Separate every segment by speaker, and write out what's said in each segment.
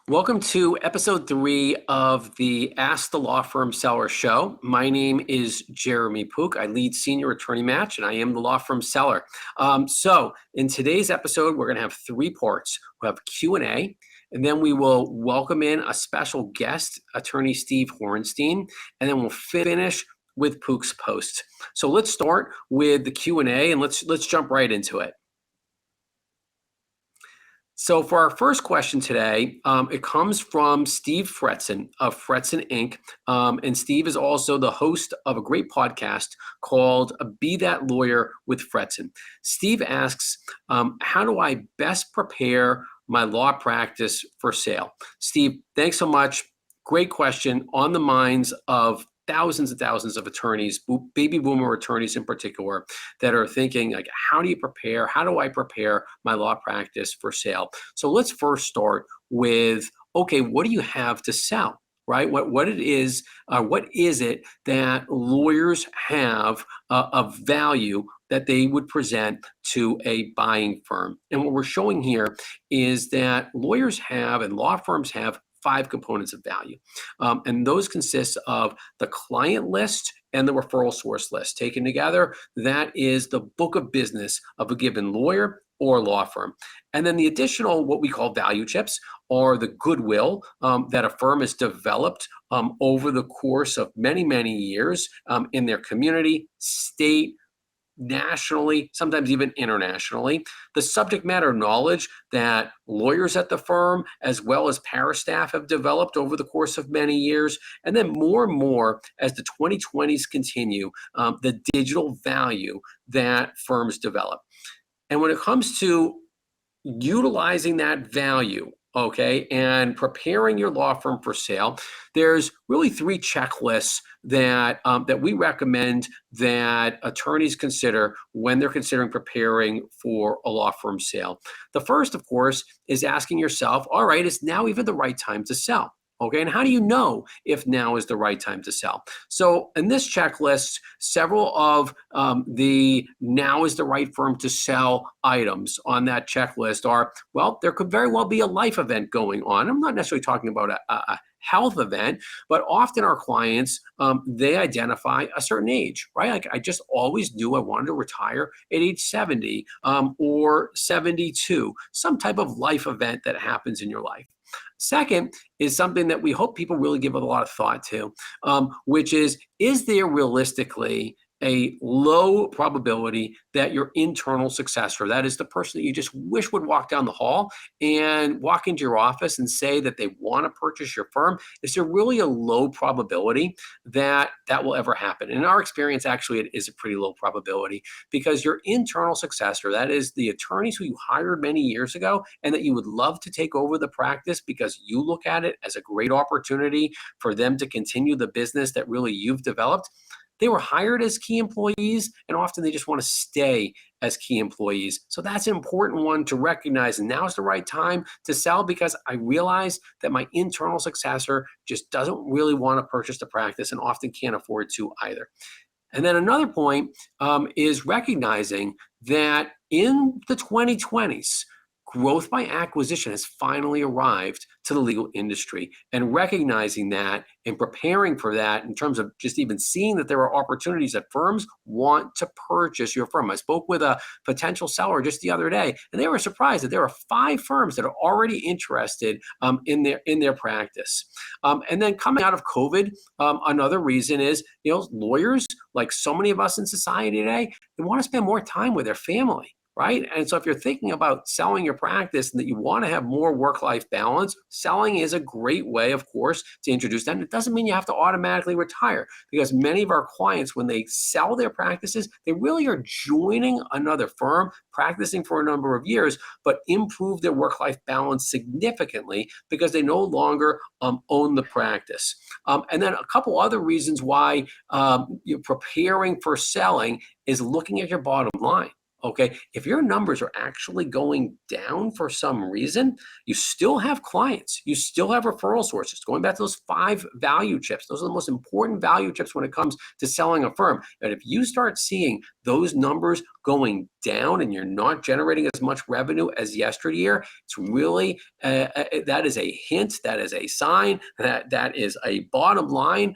Speaker 1: Welcome to episode 3 of the Ask the Law Firm Seller show. My name is Jeremy Poock. I lead Senior Attorney Match, and I am the law firm seller. So in today's episode, we're going to have 3 parts. We'll have Q&A, and then we will welcome in a special guest, Attorney Steve Horenstein, and then we'll finish with Poock's post. So let's start with the Q&A, and let's jump right into it. So for our first question today, it comes from Steve Fretzen of Fretzen Inc. And Steve is also the host of a great podcast called Be That Lawyer with Fretzen. Steve asks, how do I best prepare my law practice for sale? Steve, thanks so much. Great question on the minds of thousands and thousands of attorneys, baby boomer attorneys in particular, that are thinking, like, how do you prepare? How do I prepare my law practice for sale? So let's first start with, okay, what do you have to sell? Right? What is it that lawyers have of value that they would present to a buying firm? And what we're showing here is that lawyers have and law firms have 5 components of value. And those consist of the client list and the referral source list. Taken together, that is the book of business of a given lawyer or law firm. And then the additional, what we call value chips, are the goodwill that a firm has developed over the course of many, many years in their community, state, nationally, sometimes even internationally, the subject matter knowledge that lawyers at the firm as well as parastaff have developed over the course of many years, and then more and more as the 2020s continue, the digital value that firms develop. And when it comes to utilizing that value, okay, and preparing your law firm for sale, there's really 3 checklists that we recommend that attorneys consider when they're considering preparing for a law firm sale. The first, of course, is asking yourself, all right, is now even the right time to sell? Okay, and how do you know if now is the right time to sell? So in this checklist, several of the now is the right firm to sell items on that checklist are, well, there could very well be a life event going on. I'm not necessarily talking about a health event, but often our clients, they identify a certain age, right? Like, I just always knew I wanted to retire at age 70 or 72, some type of life event that happens in your life. Second is something that we hope people really give a lot of thought to, which is there realistically a low probability that your internal successor, that is the person that you just wish would walk down the hall and walk into your office and say that they want to purchase your firm, is there really a low probability that that will ever happen? In our experience, actually, it is a pretty low probability, because your internal successor, that is the attorneys who you hired many years ago and that you would love to take over the practice because you look at it as a great opportunity for them to continue the business that really you've developed. They were hired as key employees, and often they just want to stay as key employees. So that's an important one to recognize. And now's the right time to sell, because I realize that my internal successor just doesn't really want to purchase the practice and often can't afford to either. And then another point is recognizing that in the 2020s, growth by acquisition has finally arrived to the legal industry, and recognizing that and preparing for that in terms of just even seeing that there are opportunities that firms want to purchase your firm. I spoke with a potential seller just the other day, and they were surprised that there are 5 firms that are already interested in their practice. And then coming out of COVID, another reason is, lawyers, like so many of us in society today, they want to spend more time with their family. Right? And so if you're thinking about selling your practice and that you want to have more work-life balance, selling is a great way, of course, to introduce that. And it doesn't mean you have to automatically retire, because many of our clients, when they sell their practices, they really are joining another firm, practicing for a number of years, but improve their work-life balance significantly because they no longer own the practice. And then a couple other reasons why you're preparing for selling is looking at your bottom line. Okay, if your numbers are actually going down for some reason, you still have clients, you still have referral sources. Going back to those 5 value chips, those are the most important value chips when it comes to selling a firm. And if you start seeing those numbers going down and you're not generating as much revenue as yesteryear, it's really that is a hint, that is a sign, that is a bottom line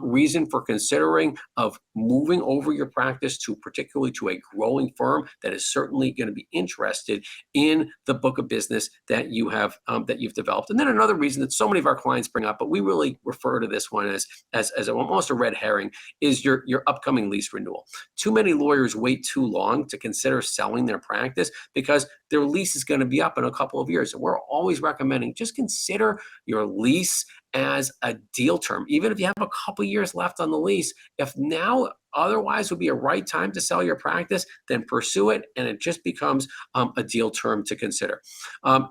Speaker 1: reason for considering of moving over your practice to particularly to a growing firm that is certainly going to be interested in the book of business that you have that you've developed. And then another reason that so many of our clients bring up, but we really refer to this one as almost a red herring, is your upcoming lease renewal. Too many lawyers wait too long to consider selling their practice because their lease is going to be up in a couple of years. And we're always recommending just consider your lease as a deal term. Even if you have a couple years left on the lease, if now otherwise would be a right time to sell your practice, then pursue it, and it just becomes a deal term to consider.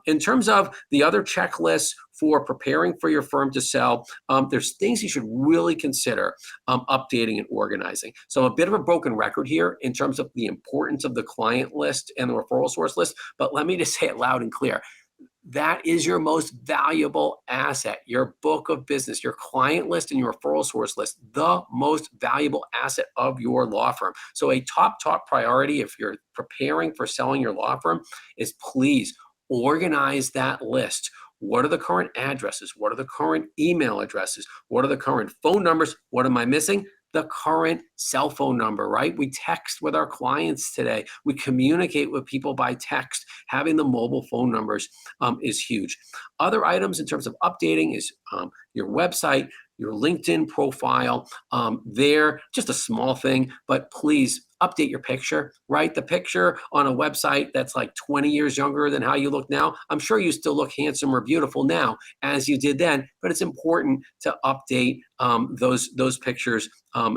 Speaker 1: In terms of the other checklists for preparing for your firm to sell, there's things you should really consider updating and organizing. So I'm a bit of a broken record here in terms of the importance of the client list and the referral source list, but let me just say it loud and clear. That is your most valuable asset, your book of business, your client list and your referral source list, the most valuable asset of your law firm. So a top priority if you're preparing for selling your law firm is please organize that list. What are the current addresses? What are the current email addresses? What are the current phone numbers? What am I missing? The current cell phone number, right? We text with our clients today. We communicate with people by text. Having the mobile phone numbers is huge. Other items in terms of updating is your website, your LinkedIn profile. There, just a small thing, but please update your picture, right? The picture on a website that's like 20 years younger than how you look now. I'm sure you still look handsome or beautiful now as you did then, but it's important to update those pictures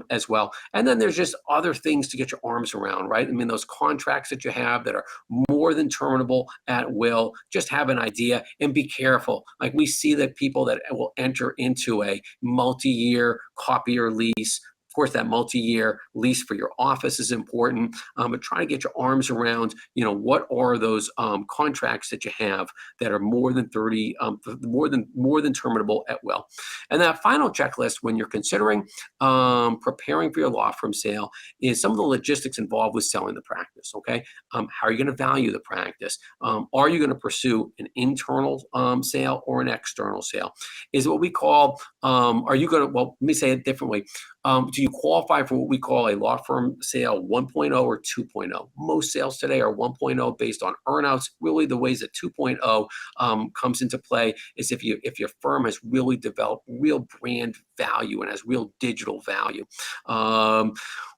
Speaker 1: as well. And then there's just other things to get your arms around, right? I mean, those contracts that you have that are more than terminable at will, just have an idea and be careful. Like we see that people that will enter into a multi-year copier lease. Of course, that multi-year lease for your office is important, but try to get your arms around, what are those contracts that you have that are more than 30, more than terminable at will. And that final checklist, when you're considering preparing for your law firm sale, is some of the logistics involved with selling the practice. Okay, how are you going to value the practice? Are you going to pursue an internal sale or an external sale? Is what we call, are you going to? Well, let me say it differently. Do you qualify for what we call a law firm sale 1.0 or 2.0? Most sales today are 1.0 based on earnouts. Really, the ways that 2.0 comes into play is if your firm has really developed real brand value and has real digital value.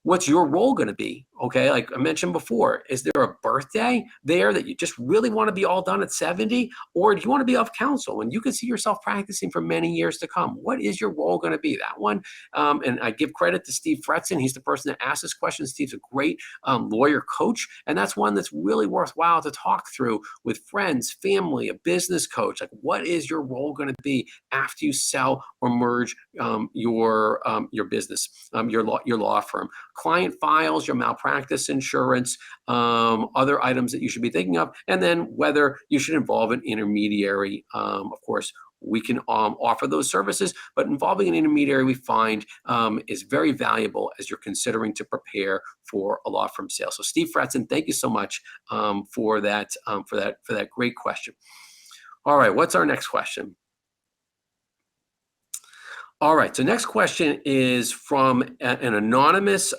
Speaker 1: What's your role going to be? Okay, like I mentioned before, is there a birthday there that you just really want to be all done at 70? Or do you want to be off counsel and you can see yourself practicing for many years to come? What is your role going to be? That one, and I give credit to Steve Fretson. He's the person that asked this question. Steve's a great lawyer coach, and that's one that's really worthwhile to talk through with friends, family, a business coach. Like, what is your role going to be after you sell or merge your business, your law firm? Client files, your malpractice insurance, other items that you should be thinking of, and then whether you should involve an intermediary. Of course, we can offer those services, but involving an intermediary we find is very valuable as you're considering to prepare for a law firm sale. So Steve Fretson, thank you so much for that great question. All right, what's our next question? All right, so next question is from an anonymous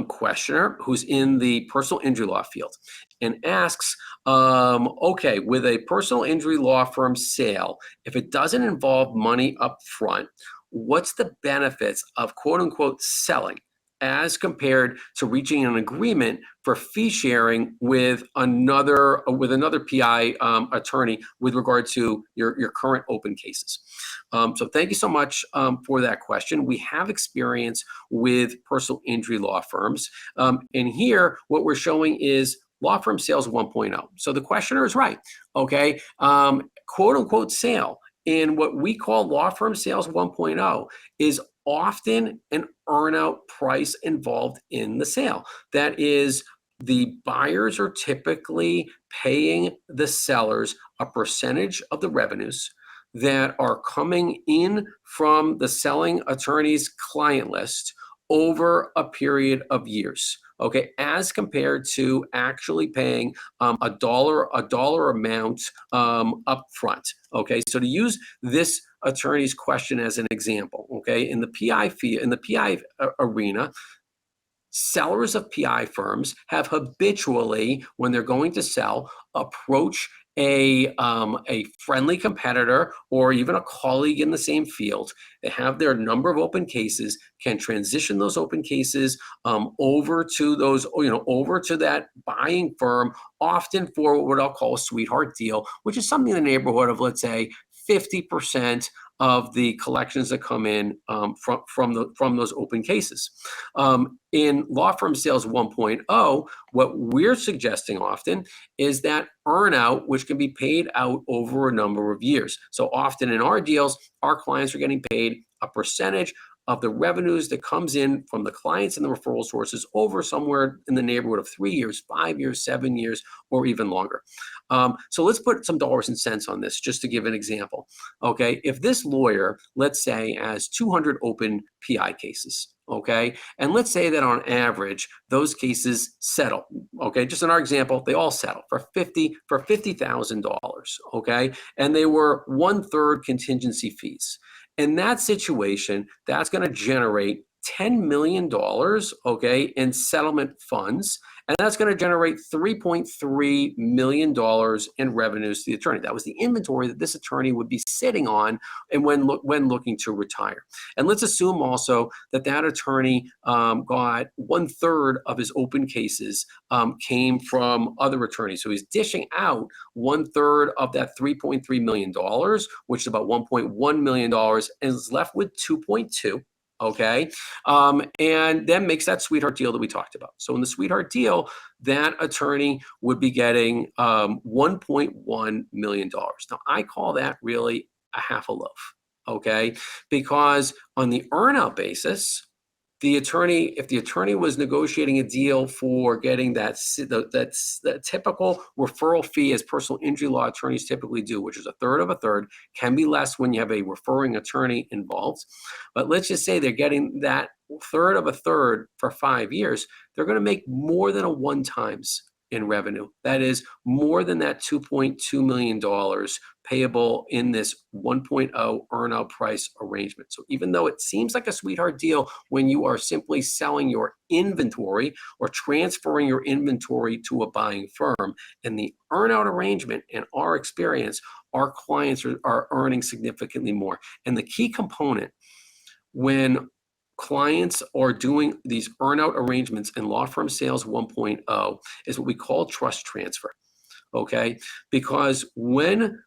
Speaker 1: questioner who's in the personal injury law field and asks, okay, with a personal injury law firm sale, if it doesn't involve money up front, what's the benefits of quote unquote selling as compared to reaching an agreement for fee sharing with another PI attorney with regard to your current open cases? So thank you so much for that question. We have experience with personal injury law firms. And here, what we're showing is law firm sales 1.0. So the questioner is right, okay? Quote unquote sale in what we call law firm sales 1.0 is often an earnout price involved in the sale. That is the buyers are typically paying the sellers a percentage of the revenues that are coming in from the selling attorney's client list over a period of years, okay, as compared to actually paying a dollar amount up front. Okay, so to use this attorney's question as an example, okay, in the PI arena, sellers of PI firms have habitually, when they're going to sell, approach a friendly competitor or even a colleague in the same field. They have their number of open cases, can transition those open cases over to over to that buying firm, often for what I'll call a sweetheart deal, which is something in the neighborhood of, let's say, 50% of the collections that come in from those open cases. In Law Firm Sales 1.0, what we're suggesting often is that earnout, which can be paid out over a number of years. So often in our deals, our clients are getting paid a percentage of the revenues that comes in from the clients and the referral sources over somewhere in the neighborhood of 3 years, 5 years, 7 years, or even longer. So let's put some dollars and cents on this just to give an example. Okay, if this lawyer, let's say, has 200 open PI cases, okay, and let's say that on average those cases settle, okay, just in our example, they all settle for $50,000, okay, and they were 1/3 contingency fees. In that situation, that's going to generate $10 million, okay, in settlement funds, and that's going to generate $3.3 million in revenues to the attorney. That was the inventory that this attorney would be sitting on and when looking to retire. And let's assume also that that attorney got 1/3 of his open cases came from other attorneys. So he's dishing out 1/3 of that $3.3 million, which is about $1.1 million, and is left with 2.2. Okay, and then makes that sweetheart deal that we talked about. So in the sweetheart deal, that attorney would be getting $1.1 million. Now, I call that really a half a loaf, okay? Because on the earnout basis, if the attorney was negotiating a deal for getting that typical referral fee as personal injury law attorneys typically do, which is 1/3 of a third, can be less when you have a referring attorney involved. But let's just say they're getting that 1/3 of a third for 5 years, they're going to make more than a 1 times in revenue. That is more than that $2.2 million payable in this 1.0 earnout price arrangement. So even though it seems like a sweetheart deal when you are simply selling your inventory or transferring your inventory to a buying firm, in the earnout arrangement, in our experience, our clients are earning significantly more. And the key component when clients are doing these earnout arrangements in Law Firm Sales 1.0 is what we call trust transfer, okay? Because when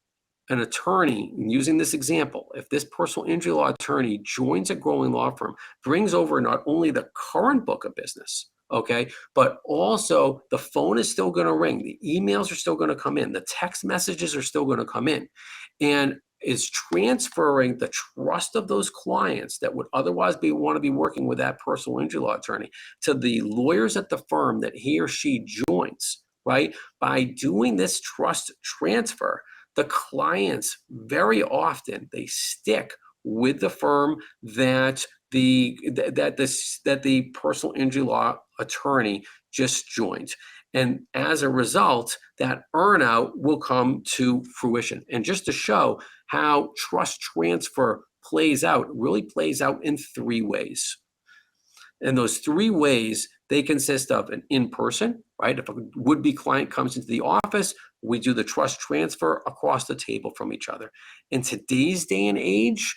Speaker 1: an attorney, using this example, if this personal injury law attorney joins a growing law firm, brings over not only the current book of business, okay, but also the phone is still going to ring, the emails are still going to come in, the text messages are still going to come in, and is transferring the trust of those clients that would otherwise want to be working with that personal injury law attorney to the lawyers at the firm that he or she joins, right? By doing this trust transfer, the clients very often they stick with the firm that the personal injury law attorney just joined. And as a result, that earnout will come to fruition. And just to show how trust transfer plays out, really plays out in 3 ways. And those 3 ways, they consist of an in-person, right? If a would-be client comes into the office, we do the trust transfer across the table from each other. In today's day and age,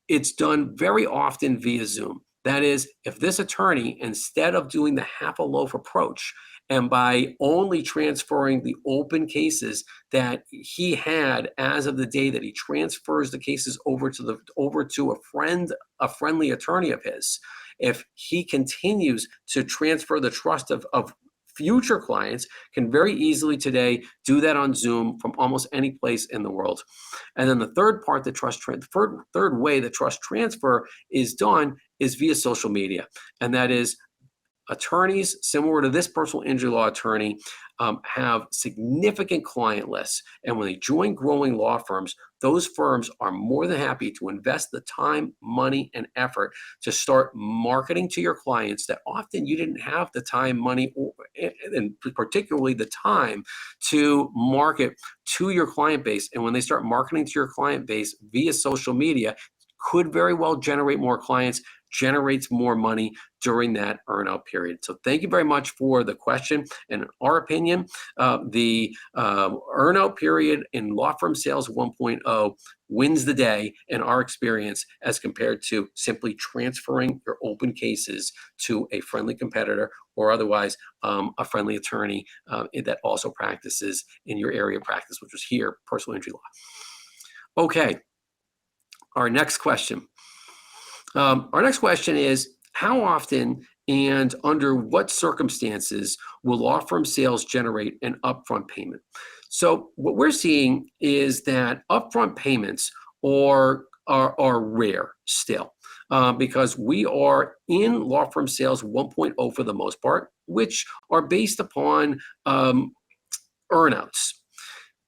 Speaker 1: it's done very often via Zoom. That is, if this attorney, instead of doing the half a loaf approach, and by only transferring the open cases that he had as of the day that he transfers the cases over to a friendly attorney of his, if he continues to transfer the trust of future clients, can very easily today do that on Zoom from almost any place in the world. And then the third part, third way the trust transfer is done is via social media, and that is attorneys, similar to this personal injury law attorney, have significant client lists. And when they join growing law firms, those firms are more than happy to invest the time, money, and effort to start marketing to your clients that often you didn't have the time, money, and particularly the time to market to your client base. And when they start marketing to your client base via social media, could very well generate more clients, generates more money during that earnout period. So thank you very much for the question. And in our opinion, the earnout period in law firm sales 1.0 wins the day in our experience as compared to simply transferring your open cases to a friendly competitor or otherwise a friendly attorney that also practices in your area of practice, which was here, personal injury law. Okay, our next question. Our next question is, how often and under what circumstances will law firm sales generate an upfront payment? So what we're seeing is that upfront payments are rare still because we are in law firm sales 1.0 for the most part, which are based upon earnouts.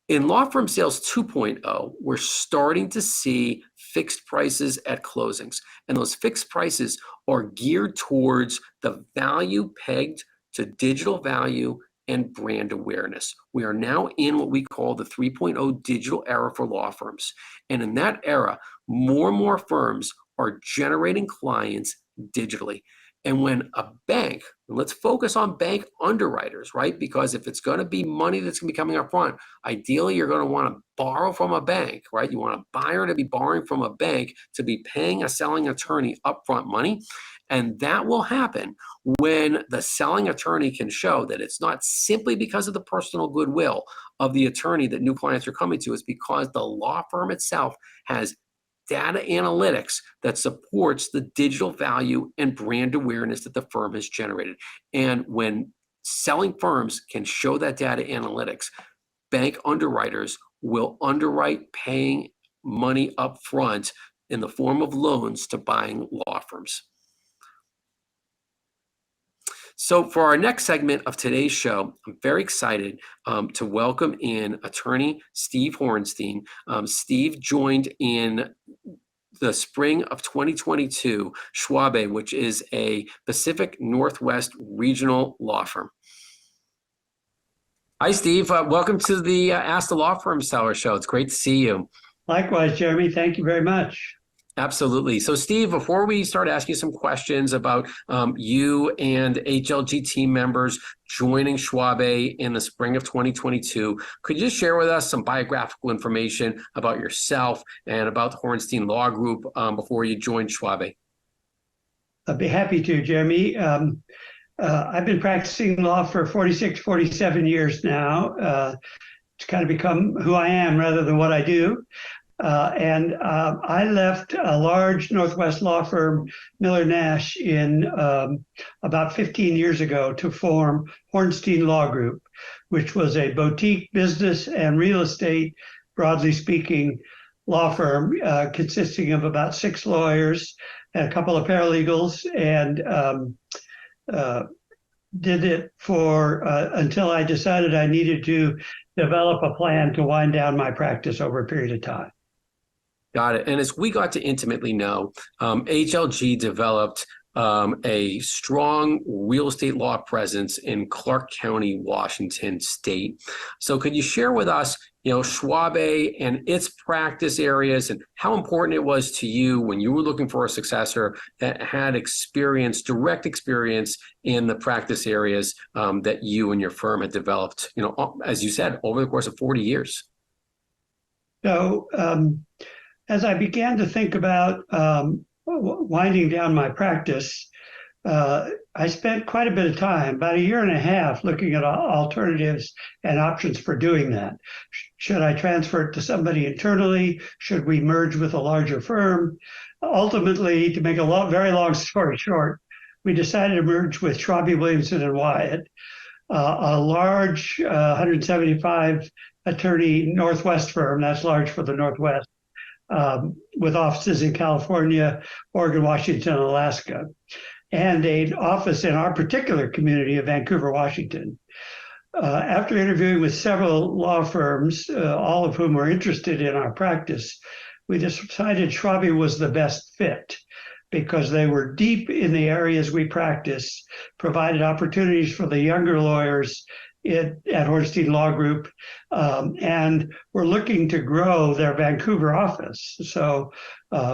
Speaker 1: In law firm sales 2.0, we're starting to see fixed prices at closings. And those fixed prices are geared towards the value pegged to digital value and brand awareness. We are now in what we call the 3.0 digital era for law firms. And in that era, more and more firms are generating clients digitally. And when a bank, and let's focus on bank underwriters, right? Because if it's going to be money that's going to be coming up front, ideally you're going to want to borrow from a bank, right? You want a buyer to be borrowing from a bank to be paying a selling attorney upfront money. And that will happen when the selling attorney can show that it's not simply because of the personal goodwill of the attorney that new clients are coming to, it's because the law firm itself has data analytics that supports the digital value and brand awareness that the firm has generated. And when selling firms can show that data analytics, bank underwriters will underwrite paying money up front in the form of loans to buying law firms. So for our next segment of today's show, I'm very excited to welcome in attorney Steve Horenstein. Steve joined in the spring of 2022, Schwabe, which is a Pacific Northwest regional law firm. Hi, Steve. Welcome to the Ask the Law Firm Seller Show. It's great to see you.
Speaker 2: Likewise, Jeremy. Thank you very much.
Speaker 1: Absolutely. So, Steve, before we start asking some questions about you and HLG team members joining Schwabe in the spring of 2022, could you share with us some biographical information about yourself and about the Horenstein Law Group before you joined Schwabe?
Speaker 2: I'd be happy to, Jeremy. I've been practicing law for 46, 47 years now. It's kind of become who I am rather than what I do. I left a large Northwest law firm, Miller Nash, in about 15 years ago to form Horenstein Law Group, which was a boutique business and real estate, broadly speaking, law firm consisting of about 6 lawyers and a couple of paralegals, and did it for until I decided I needed to develop a plan to wind down my practice over a period of time.
Speaker 1: Got it. And as we got to intimately know, HLG developed a strong real estate law presence in Clark County, Washington State. So could you share with us, Schwabe and its practice areas and how important it was to you when you were looking for a successor that had direct experience in the practice areas that you and your firm had developed, as you said, over the course of 40 years?
Speaker 2: So, as I began to think about winding down my practice, I spent quite a bit of time, about a year and a half, looking at alternatives and options for doing that. Should I transfer it to somebody internally? Should we merge with a larger firm? Ultimately, to make a very long story short, we decided to merge with Schwabe, Williamson, and Wyatt, a large 175 attorney Northwest firm. That's large for the Northwest. With offices in California, Oregon, Washington, Alaska. and an office in our particular community of Vancouver, Washington. After interviewing with several law firms, all of whom were interested in our practice, we decided Schwabe was the best fit because they were deep in the areas we practice, provided opportunities for the younger lawyers at Horenstein Law Group, and were looking to grow their Vancouver office. So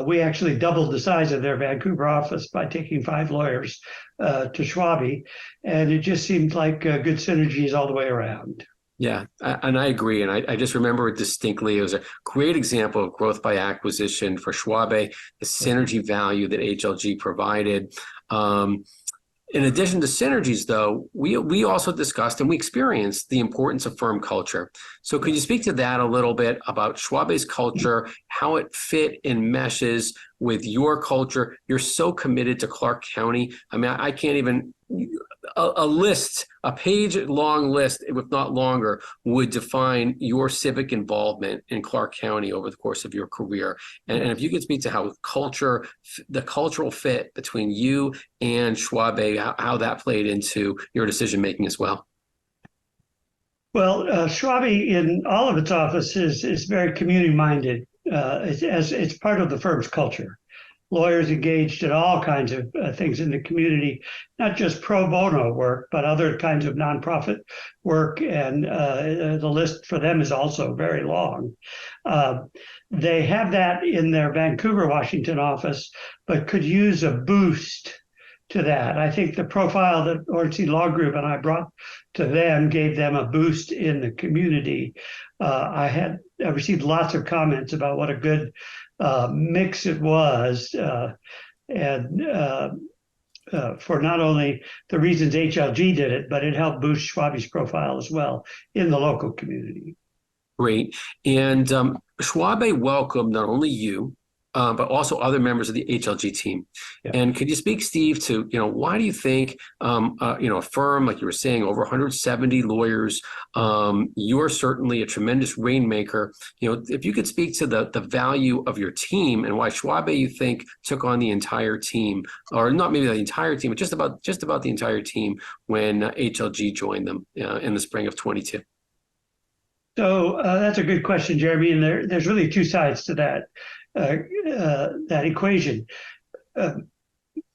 Speaker 2: we actually doubled the size of their Vancouver office by taking 5 lawyers to Schwabe, and it just seemed like good synergies all the way around.
Speaker 1: Yeah, and I agree. And I just remember it distinctly. It was a great example of growth by acquisition for Schwabe, the synergy value that HLG provided. In addition to synergies, though, we also discussed and we experienced the importance of firm culture. So could you speak to that a little bit about Schwabe's culture, how it fit and meshes with your culture? You're so committed to Clark County. I mean, I can't even, a page-long list, if not longer, would define your civic involvement in Clark County over the course of your career. And if you could speak to how the cultural fit between you and Schwabe, how that played into your decision-making as well.
Speaker 2: Well, Schwabe in all of its offices is very community-minded. It's part of the firm's culture. Lawyers engaged in all kinds of things in the community, not just pro bono work, but other kinds of nonprofit work. And the list for them is also very long. They have that in their Vancouver, Washington office, but could use a boost to that. I think the profile that Horenstein Law Group and I brought to them gave them a boost in the community. I received lots of comments about what a good mix it was, and for not only the reasons HLG did it, but it helped boost Schwabe's profile as well in the local community.
Speaker 1: Great. And Schwabe welcomed not only you, but also other members of the HLG team. Yeah. And could you speak, Steve, to, why do you think, a firm, like you were saying, over 170 lawyers, you're certainly a tremendous rainmaker. If you could speak to the value of your team and why Schwabe, you think, took on the entire team, or not maybe the entire team, but just about the entire team when HLG joined them in the spring of 22.
Speaker 2: So that's a good question, Jeremy. And there's really 2 sides to that equation.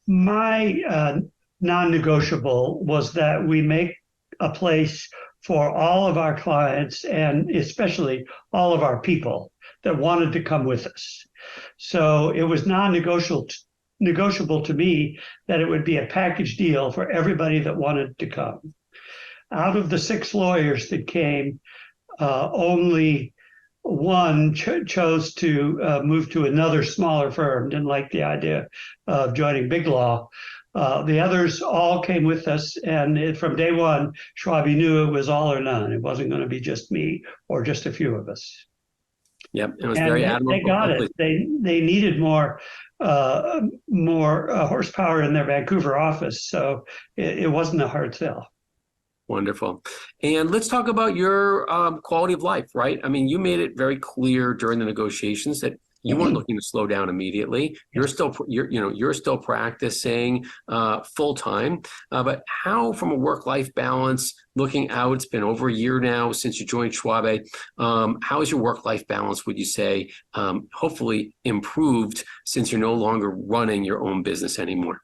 Speaker 2: My non-negotiable was that we make a place for all of our clients and especially all of our people that wanted to come with us. So it was non-negotiable to me that it would be a package deal for everybody that wanted to come. Out of the 6 lawyers that came, only one chose to move to another smaller firm, didn't like the idea of joining big law. The others all came with us, and from day one, Schwabe knew it was all or none. It wasn't going to be just me or just a few of us.
Speaker 1: Yep, it was very admirable.
Speaker 2: They got it. They needed more horsepower in their Vancouver office, so it wasn't a hard sell.
Speaker 1: Wonderful. And let's talk about your quality of life, right? I mean, you made it very clear during the negotiations that you weren't looking to slow down immediately. You're still practicing full time. But how, from a work-life balance, looking out, it's been over a year now since you joined Schwabe. How is your work-life balance, would you say, hopefully improved since you're no longer running your own business anymore?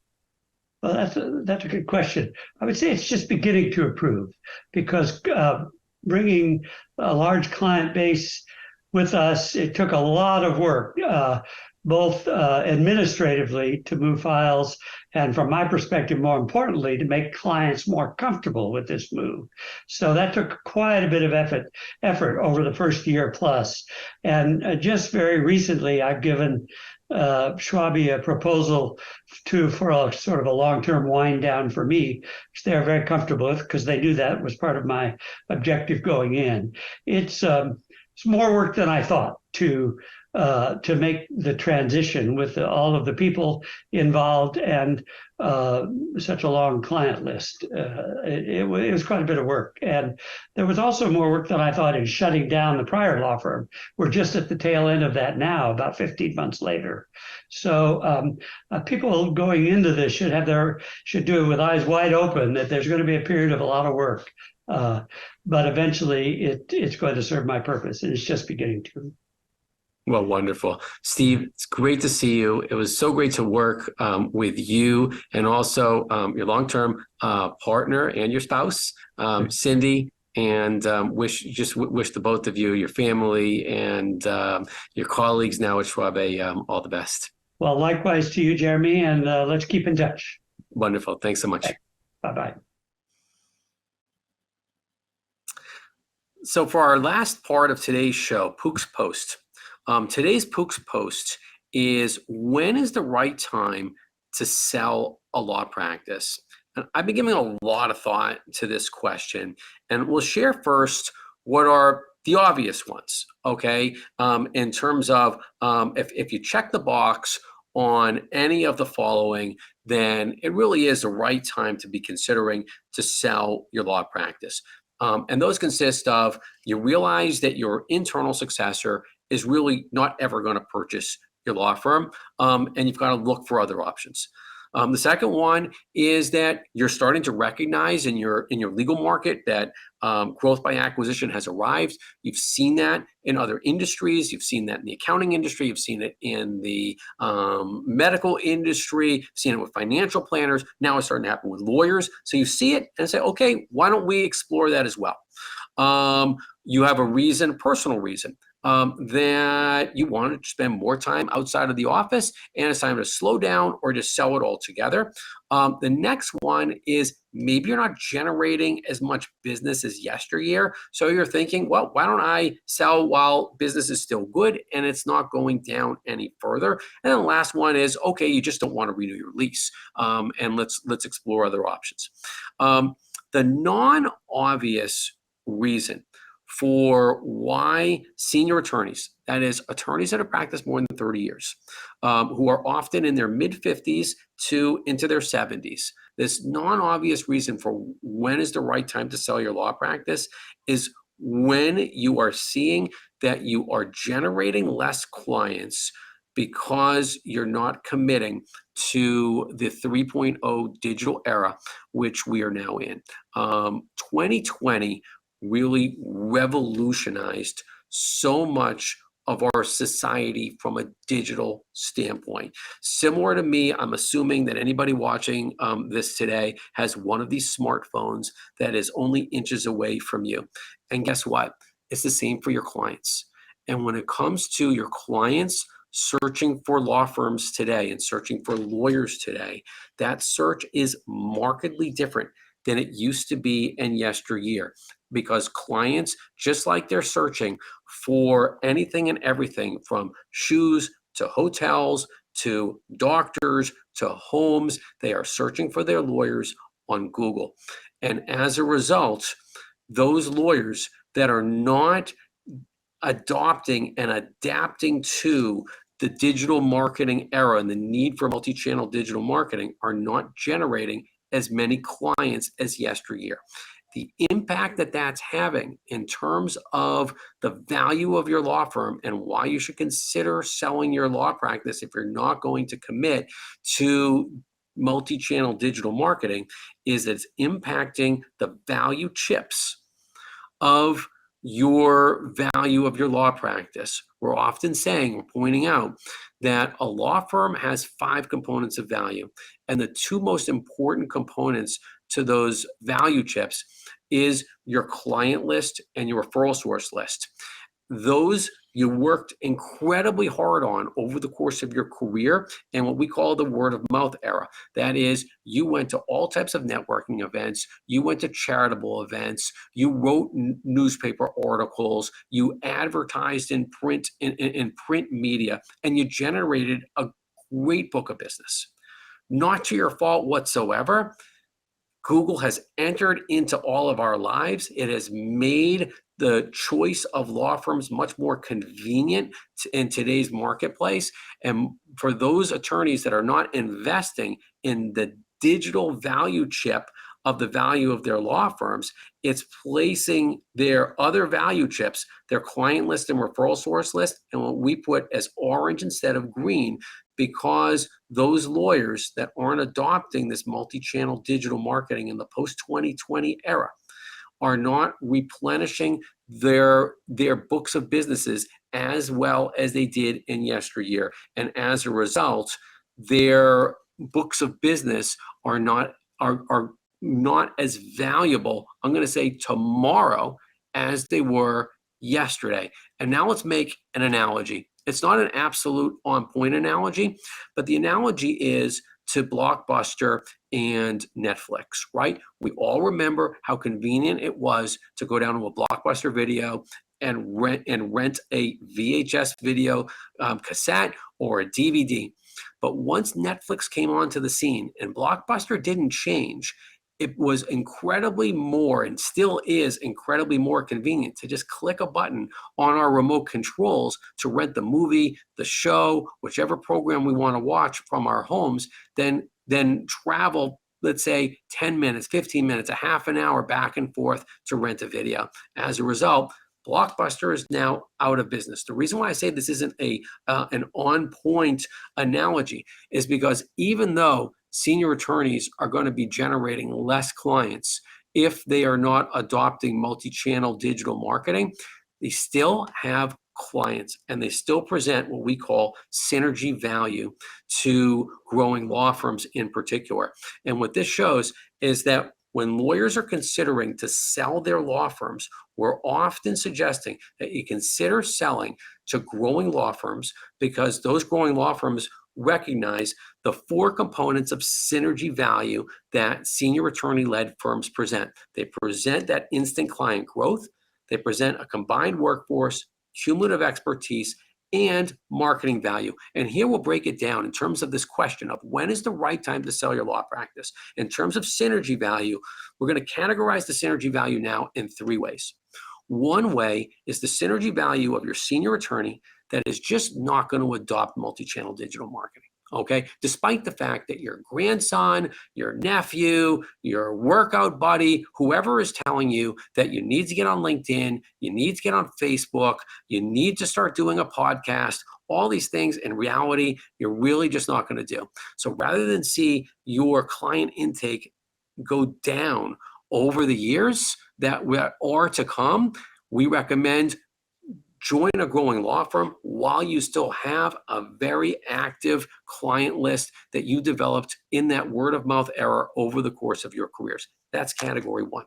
Speaker 2: Well, that's a good question. I would say it's just beginning to improve because bringing a large client base with us, it took a lot of work, both administratively to move files and, from my perspective, more importantly, to make clients more comfortable with this move. So that took quite a bit of effort over the first year plus. And just very recently, I've given Schwabe a proposal for a sort of a long-term wind down for me, which they're very comfortable with because they knew that was part of my objective going in. It's more work than I thought to to make the transition with all of the people involved and such a long client list. It was quite a bit of work. And there was also more work than I thought in shutting down the prior law firm. We're just at the tail end of that now, about 15 months later. So people going into this should do it with eyes wide open, that there's going to be a period of a lot of work. But eventually it's going to serve my purpose, and it's just beginning to.
Speaker 1: Well, wonderful. Steve, it's great to see you. It was so great to work with you and also your long-term partner and your spouse, Cindy, and wish the both of you, your family, and your colleagues now at Schwab all the best.
Speaker 2: Well, likewise to you, Jeremy, and let's keep in touch.
Speaker 1: Wonderful. Thanks so much.
Speaker 2: Bye-bye.
Speaker 1: So for our last part of today's show, Poock's Post. Today's Poock's Post is, when is the right time to sell a law practice? And I've been giving a lot of thought to this question, and we'll share first what are the obvious ones, okay? In terms of if you check the box on any of the following, then it really is the right time to be considering to sell your law practice. And those consist of, you realize that your internal successor is really not ever going to purchase your law firm, and you've got to look for other options. The second one is that you're starting to recognize in your legal market that growth by acquisition has arrived. You've seen that in other industries. You've seen that in the accounting industry. You've seen it in the medical industry. You've seen it with financial planners. Now it's starting to happen with lawyers. So you see it and say, okay, why don't we explore that as well? You have a reason, personal reason, that you want to spend more time outside of the office, and it's time to slow down or just sell it all together. The next one is, maybe you're not generating as much business as yesteryear. So you're thinking, well, why don't I sell while business is still good and it's not going down any further? And then the last one is, okay, you just don't want to renew your lease, and let's explore other options. The non-obvious reason for why senior attorneys, that is, attorneys that have practiced more than 30 years, who are often in their mid-50s to into their 70s, this non-obvious reason for when is the right time to sell your law practice is when you are seeing that you are generating less clients because you're not committing to the 3.0 digital era, which we are now in. 2020 really revolutionized so much of our society from a digital standpoint. Similar to me, I'm assuming that anybody watching this today has one of these smartphones that is only inches away from you. And guess what? It's the same for your clients. And when it comes to your clients searching for law firms today and searching for lawyers today, that search is markedly different than it used to be in yesteryear, because clients, just like they're searching for anything and everything from shoes to hotels to doctors to homes, they are searching for their lawyers on Google. And as a result, those lawyers that are not adopting and adapting to the digital marketing era and the need for multi-channel digital marketing are not generating as many clients as yesteryear. The impact that that's having in terms of the value of your law firm and why you should consider selling your law practice if you're not going to commit to multi-channel digital marketing is it's impacting the value chips of your value of your law practice. We're often saying, we're pointing out that a law firm has 5 components of value. And the 2 most important components to those value chips is your client list and your referral source list. Those you worked incredibly hard on over the course of your career and what we call the word of mouth era. That is, you went to all types of networking events, you went to charitable events, you wrote newspaper articles, you advertised in print media, and you generated a great book of business. Not to your fault whatsoever. Google has entered into all of our lives. It has made the choice of law firms much more convenient in today's marketplace. And for those attorneys that are not investing in the digital value chip of the value of their law firms, it's placing their other value chips, their client list and referral source list, and what we put as orange instead of green, because those lawyers that aren't adopting this multi-channel digital marketing in the post-2020 era are not replenishing their books of businesses as well as they did in yesteryear. And as a result, their books of business are not as valuable, I'm going to say tomorrow, as they were yesterday. And now let's make an analogy. It's not an absolute on-point analogy, but the analogy is to Blockbuster and Netflix, right? We all remember how convenient it was to go down to a Blockbuster video and rent a VHS video cassette or a DVD. But once Netflix came onto the scene and Blockbuster didn't change, it was incredibly more, and still is incredibly more convenient, to just click a button on our remote controls to rent the movie, the show, whichever program we want to watch from our homes, then travel, let's say 10 minutes, 15 minutes, a half an hour back and forth to rent a video. As a result, Blockbuster is now out of business. The reason why I say this isn't an on-point analogy is because even though senior attorneys are going to be generating less clients if they are not adopting multi-channel digital marketing, they still have clients and they still present what we call synergy value to growing law firms in particular. And what this shows is that when lawyers are considering to sell their law firms, we're often suggesting that you consider selling to growing law firms, because those growing law firms recognize the four components of synergy value that senior attorney-led firms present. They present that instant client growth, they present a combined workforce, cumulative expertise, and marketing value. And here we'll break it down in terms of this question of when is the right time to sell your law practice. In terms of synergy value, we're going to categorize the synergy value now in three ways. One way is the synergy value of your senior attorney that is just not going to adopt multi-channel digital marketing. Okay, despite the fact that your grandson, your nephew, your workout buddy, whoever is telling you that you need to get on LinkedIn, you need to get on Facebook, you need to start doing a podcast, all these things, in reality, you're really just not going to do. So rather than see your client intake go down over the years that are to come, we recommend join a growing law firm while you still have a very active client list that you developed in that word of mouth era over the course of your careers. That's category one.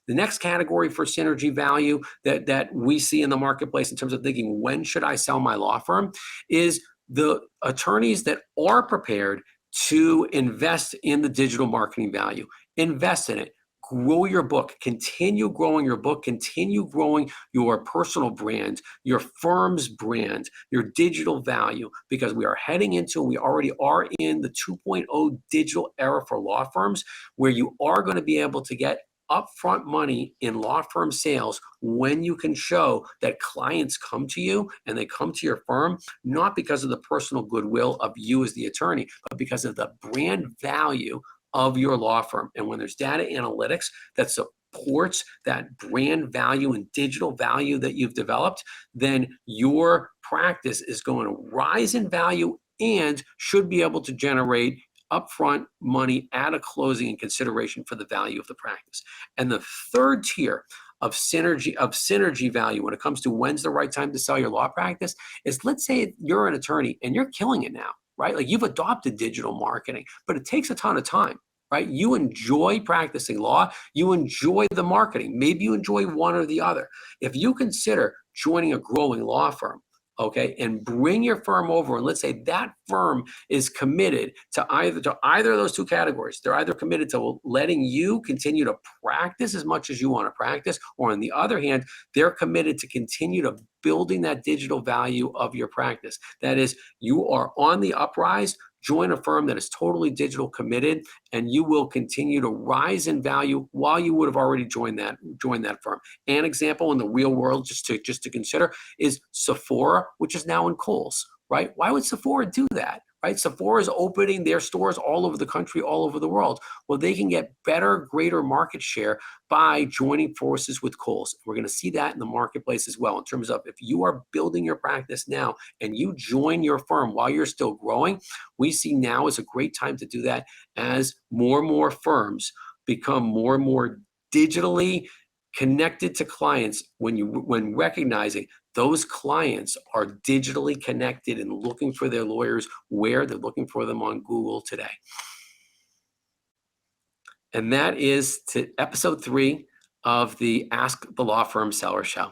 Speaker 1: The next category for synergy value that we see in the marketplace in terms of thinking, when should I sell my law firm, is the attorneys that are prepared to invest in the digital marketing value. Invest in it. Grow your book, continue growing your book, continue growing your personal brand, your firm's brand, your digital value, because we are heading into, we already are in the 2.0 digital era for law firms, where you are going to be able to get upfront money in law firm sales when you can show that clients come to you and they come to your firm, not because of the personal goodwill of you as the attorney, but because of the brand value of your law firm. And when there's data analytics that supports that brand value and digital value that you've developed, then your practice is going to rise in value and should be able to generate upfront money at a closing in consideration for the value of the practice. And the third tier of synergy value when it comes to when's the right time to sell your law practice is, let's say you're an attorney and you're killing it now, right? Like, you've adopted digital marketing, but it takes a ton of time, right? You enjoy practicing law. You enjoy the marketing. Maybe you enjoy one or the other. If you consider joining a growing law firm, okay, and bring your firm over, and let's say that firm is committed to either of those two categories. They're either committed to letting you continue to practice as much as you want to practice, or on the other hand, they're committed to continue to building that digital value of your practice. That is, you are on the uprise, join a firm that is totally digital committed, and you will continue to rise in value while you would have already joined that firm. An example in the real world, just to consider, is Sephora, which is now in Kohl's, right? Why would Sephora do that? Right? Sephora is opening their stores all over the country, all over the world. Well, they can get better, greater market share by joining forces with Kohl's. We're going to see that in the marketplace as well, in terms of if you are building your practice now and you join your firm while you're still growing, we see now is a great time to do that as more and more firms become more and more digitally connected to clients, when recognizing those clients are digitally connected and looking for their lawyers where they're looking for them on Google today. And that is to episode 3 of the Ask the Law Firm Seller Show.